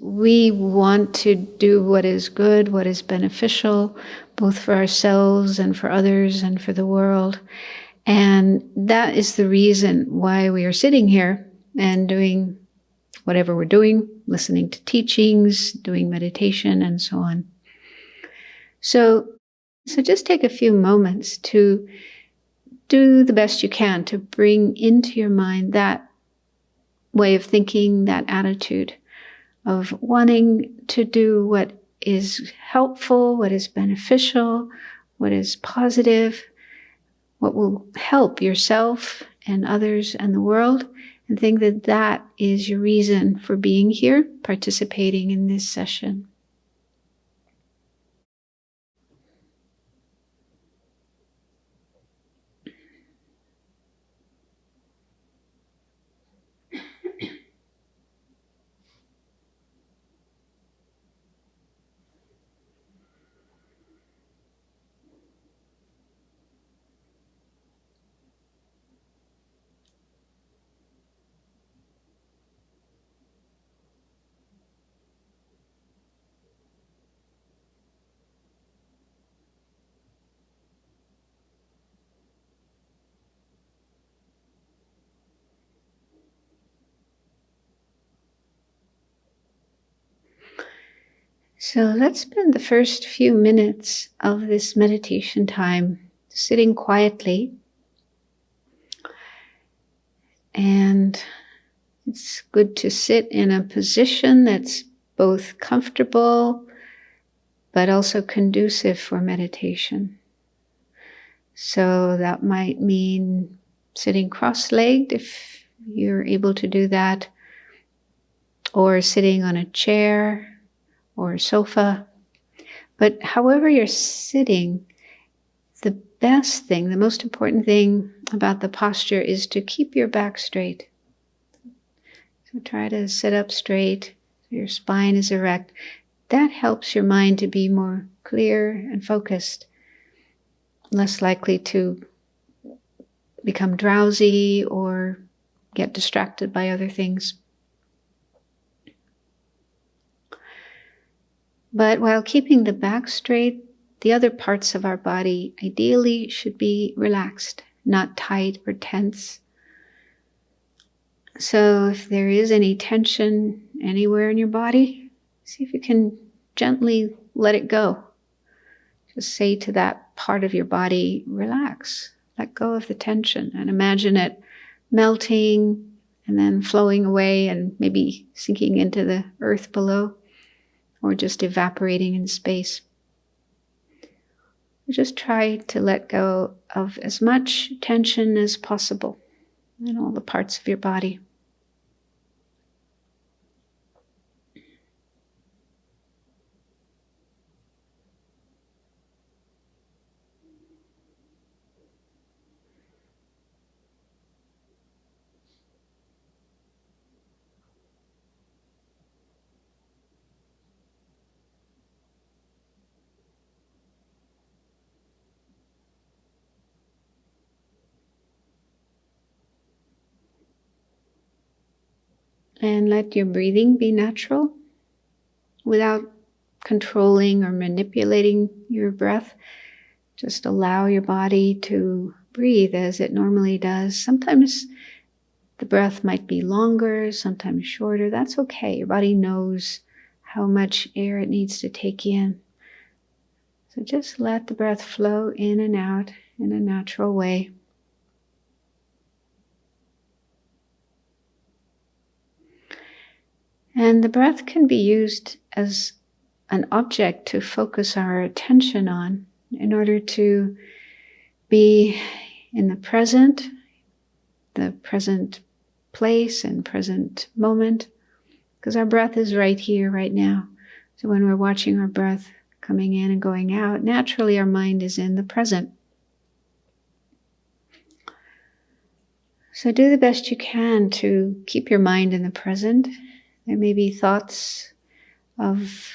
We want to do what is good, what is beneficial, both for ourselves and for others and for the world. And that is the reason why we are sitting here and doing whatever we're doing, listening to teachings, doing meditation, and so on. So just take a few moments to do the best you can to bring into your mind that way of thinking, that attitude of wanting to do what is helpful, what is beneficial, what is positive, what will help yourself and others and the world, and think that that is your reason for being here, participating in this session. So let's spend the first few minutes of this meditation time sitting quietly. And it's good to sit in a position that's both comfortable but also conducive for meditation. So that might mean sitting cross-legged if you're able to do that, or sitting on a chair or a sofa. But however you're sitting, the best thing, the most important thing about the posture is to keep your back straight. So try to sit up straight, so your spine is erect. That helps your mind to be more clear and focused, less likely to become drowsy or get distracted by other things. But while keeping the back straight, the other parts of our body ideally should be relaxed, not tight or tense. So if there is any tension anywhere in your body, see if you can gently let it go. Just say to that part of your body, relax, let go of the tension, and imagine it melting and then flowing away and maybe sinking into the earth below, or just evaporating in space. Just try to let go of as much tension as possible in all the parts of your body. And let your breathing be natural without controlling or manipulating your breath. Just allow your body to breathe as it normally does. Sometimes the breath might be longer, sometimes shorter. That's okay. Your body knows how much air it needs to take in. So just let the breath flow in and out in a natural way. And the breath can be used as an object to focus our attention on in order to be in the present place and present moment, because our breath is right here, right now. So when we're watching our breath coming in and going out, naturally our mind is in the present. So do the best you can to keep your mind in the present. There may be thoughts of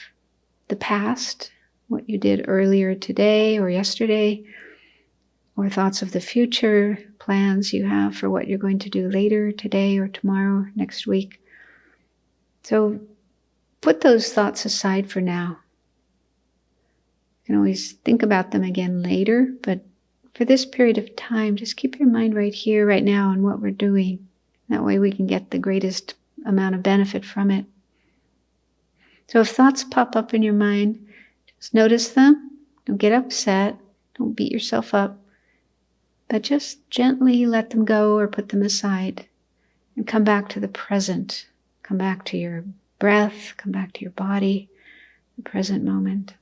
the past, what you did earlier today or yesterday, or thoughts of the future, plans you have for what you're going to do later today or tomorrow, next week. So put those thoughts aside for now. You can always think about them again later, but for this period of time, just keep your mind right here, right now, on what we're doing. That way we can get the greatest amount of benefit from it. So if thoughts pop up in your mind, just notice them. Don't get upset. Don't beat yourself up. But just gently let them go or put them aside and come back to the present. Come back to your breath. Come back to your body, the present moment.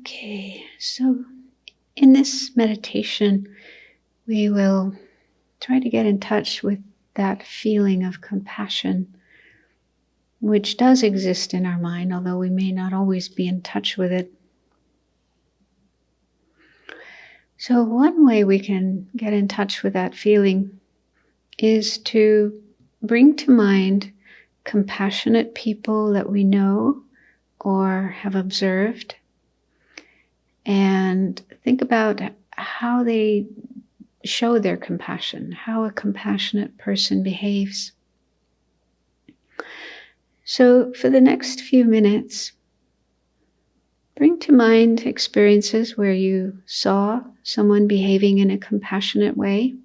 Okay, so in this meditation, we will try to get in touch with that feeling of compassion, which does exist in our mind, although we may not always be in touch with it. So one way we can get in touch with that feeling is to bring to mind compassionate people that we know or have observed, and think about how they show their compassion, how a compassionate person behaves. So for the next few minutes, bring to mind experiences where you saw someone behaving in a compassionate way.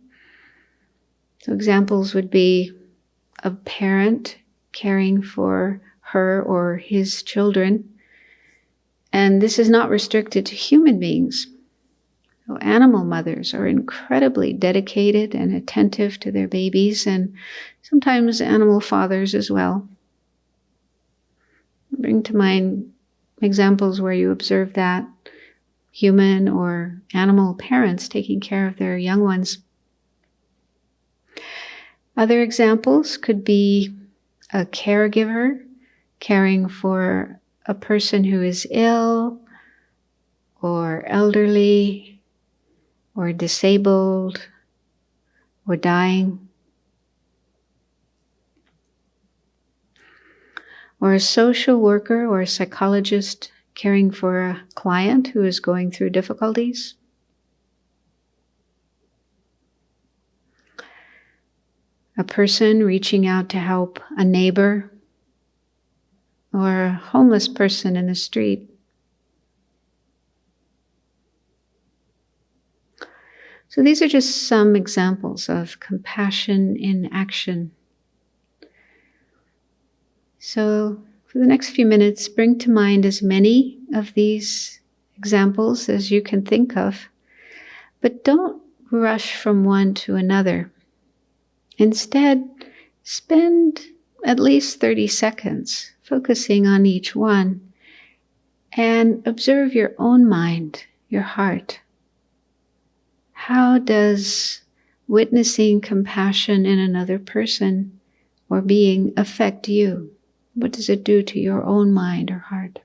So examples would be a parent caring for her or his children. And this is not restricted to human beings. So animal mothers are incredibly dedicated and attentive to their babies, and sometimes animal fathers as well. Bring to mind examples where you observe that, human or animal parents taking care of their young ones. Other examples could be a caregiver caring for a person who is ill or elderly or disabled or dying. Or a social worker or a psychologist caring for a client who is going through difficulties. A person reaching out to help a neighbor or a homeless person in the street. So these are just some examples of compassion in action. So for the next few minutes, bring to mind as many of these examples as you can think of, but don't rush from one to another. Instead, spend at least 30 seconds focusing on each one and observe your own mind, your heart. How does witnessing compassion in another person or being affect you? What does it do to your own mind or heart?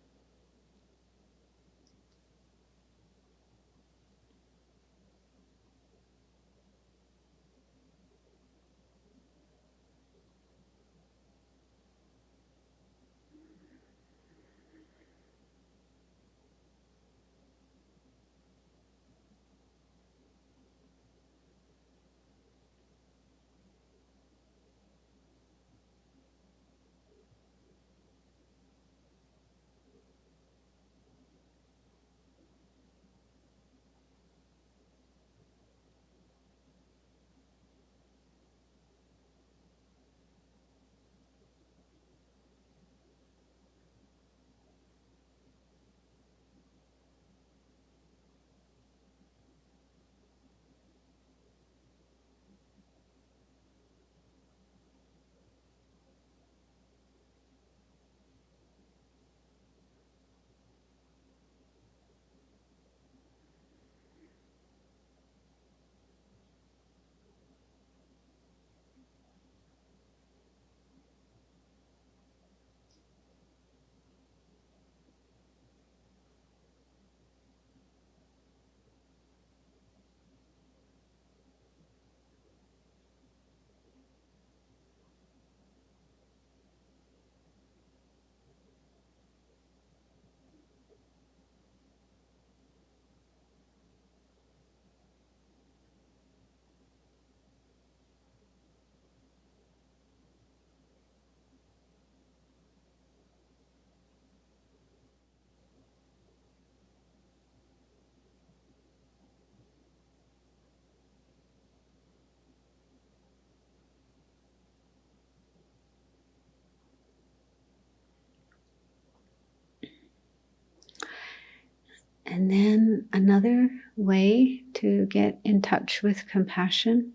And then another way to get in touch with compassion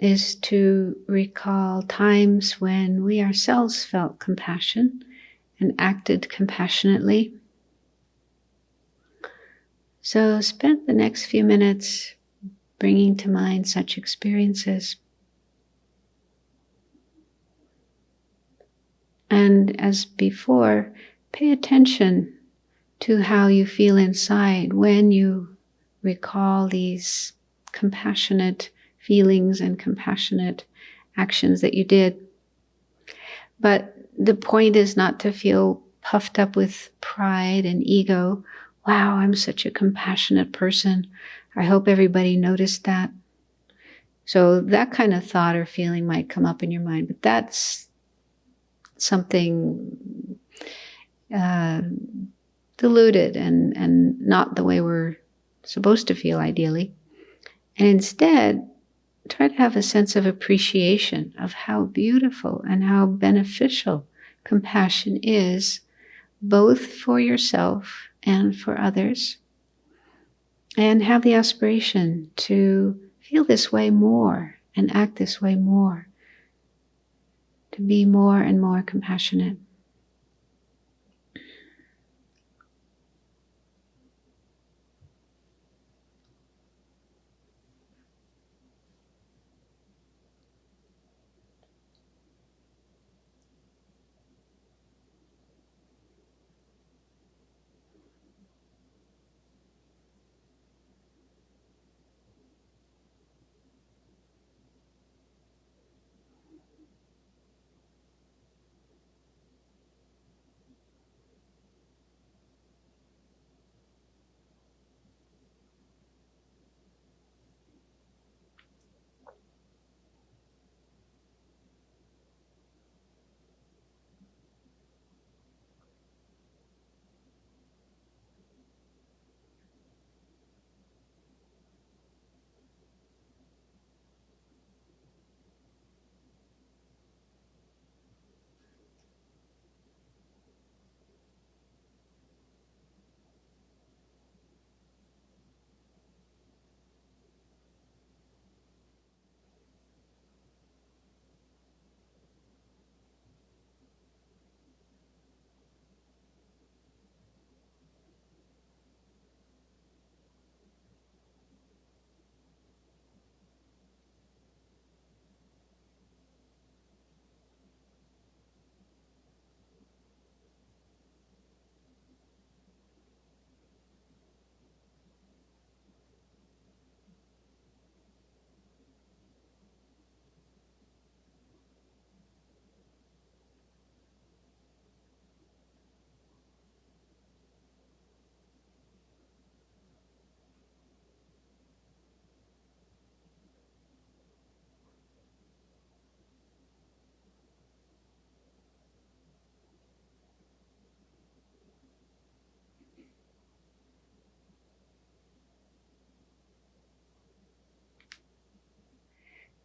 is to recall times when we ourselves felt compassion and acted compassionately. So spend the next few minutes bringing to mind such experiences. And as before, pay attention to how you feel inside when you recall these compassionate feelings and compassionate actions that you did. But the point is not to feel puffed up with pride and ego. Wow, I'm such a compassionate person. I hope everybody noticed that. So that kind of thought or feeling might come up in your mind, but that's something diluted and not the way we're supposed to feel ideally. And instead, try to have a sense of appreciation of how beautiful and how beneficial compassion is, both for yourself and for others. And have the aspiration to feel this way more and act this way more, to be more and more compassionate.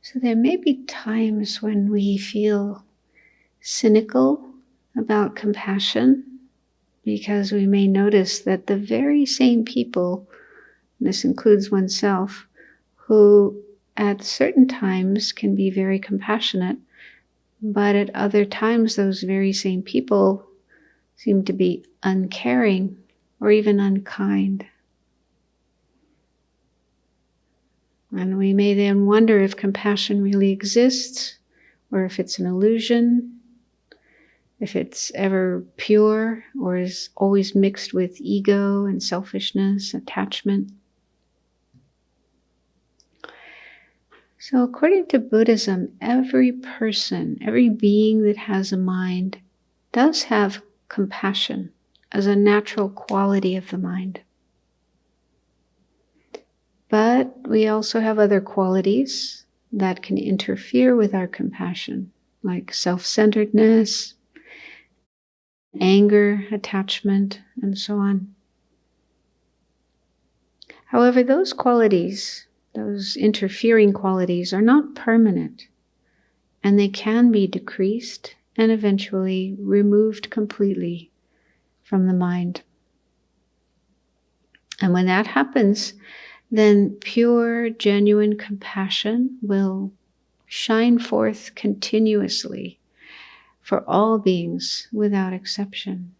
So there may be times when we feel cynical about compassion, because we may notice that the very same people, and this includes oneself, who at certain times can be very compassionate, but at other times those very same people seem to be uncaring or even unkind. And we may then wonder if compassion really exists, or if it's an illusion, if it's ever pure, or is always mixed with ego and selfishness, attachment. So according to Buddhism, every person, every being that has a mind does have compassion as a natural quality of the mind. But we also have other qualities that can interfere with our compassion, like self-centeredness, anger, attachment, and so on. However, those qualities, those interfering qualities, are not permanent, and they can be decreased and eventually removed completely from the mind. And when that happens, then pure, genuine compassion will shine forth continuously for all beings without exception.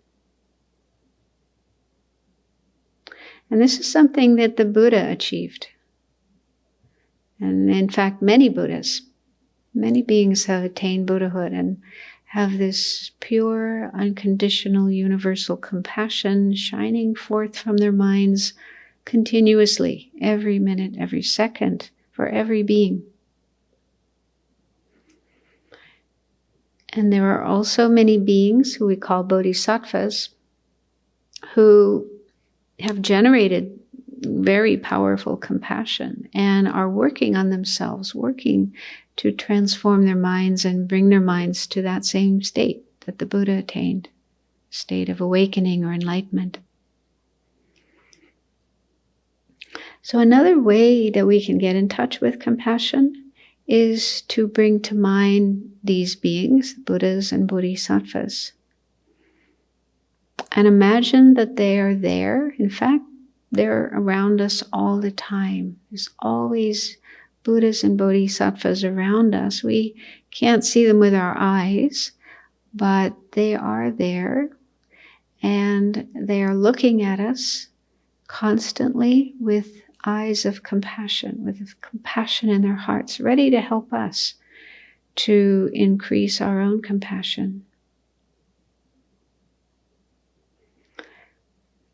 And this is something that the Buddha achieved. And in fact, many Buddhas, many beings have attained Buddhahood and have this pure, unconditional, universal compassion shining forth from their minds continuously, every minute, every second, for every being. And there are also many beings who we call bodhisattvas who have generated very powerful compassion and are working on themselves, working to transform their minds and bring their minds to that same state that the Buddha attained, state of awakening or enlightenment. So another way that we can get in touch with compassion is to bring to mind these beings, Buddhas and Bodhisattvas, and imagine that they are there. In fact, they're around us all the time. There's always Buddhas and Bodhisattvas around us. We can't see them with our eyes, but they are there, and they are looking at us constantly with eyes of compassion, with compassion in their hearts, ready to help us to increase our own compassion.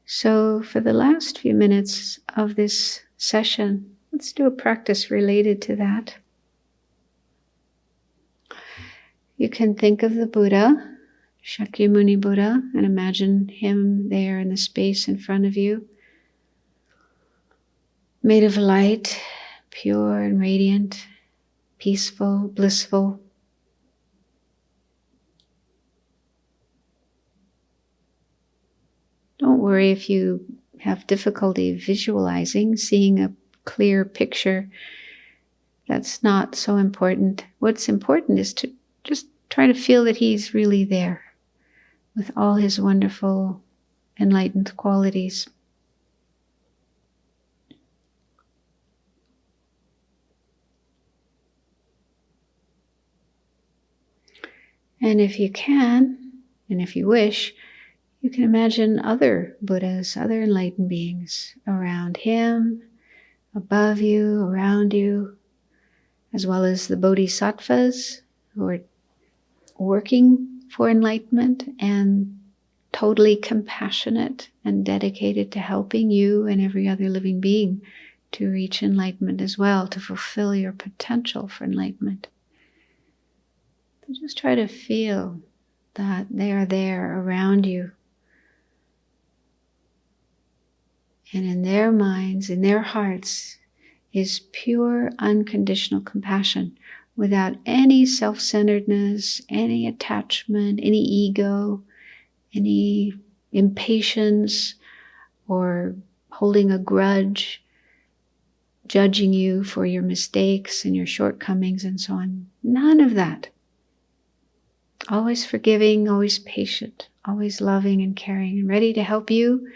So for the last few minutes of this session, let's do a practice related to that. You can think of the Buddha, Shakyamuni Buddha, and imagine him there in the space in front of you, made of light, pure and radiant, peaceful, blissful. Don't worry if you have difficulty visualizing, seeing a clear picture. That's not so important. What's important is to just try to feel that he's really there with all his wonderful enlightened qualities. And if you can, and if you wish, you can imagine other Buddhas, other enlightened beings around him, above you, around you, as well as the Bodhisattvas who are working for enlightenment and totally compassionate and dedicated to helping you and every other living being to reach enlightenment as well, to fulfill your potential for enlightenment. So just try to feel that they are there around you. And in their minds, in their hearts, is pure, unconditional compassion without any self-centeredness, any attachment, any ego, any impatience, or holding a grudge, judging you for your mistakes and your shortcomings and so on. None of that. Always forgiving, always patient, always loving and caring and ready to help you.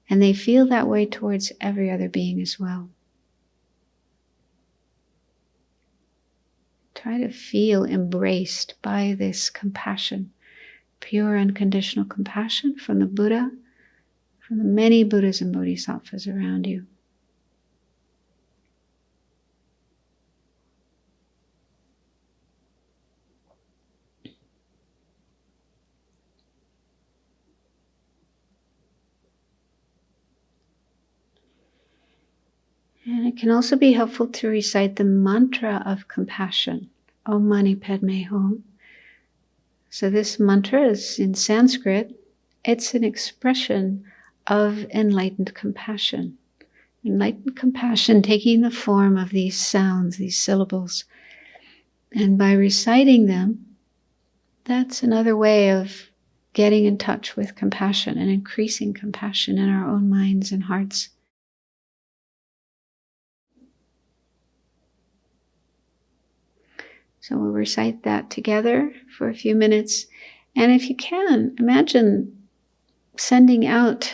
And they feel that way towards every other being as well. Try to feel embraced by this compassion, pure unconditional compassion from the Buddha, from the many Buddhas and Bodhisattvas around you. And it can also be helpful to recite the mantra of compassion, Om Mani Padme Hum. So this mantra is in Sanskrit. It's an expression of enlightened compassion. Enlightened compassion taking the form of these sounds, these syllables. And by reciting them, that's another way of getting in touch with compassion and increasing compassion in our own minds and hearts. So we'll recite that together for a few minutes. And if you can, imagine sending out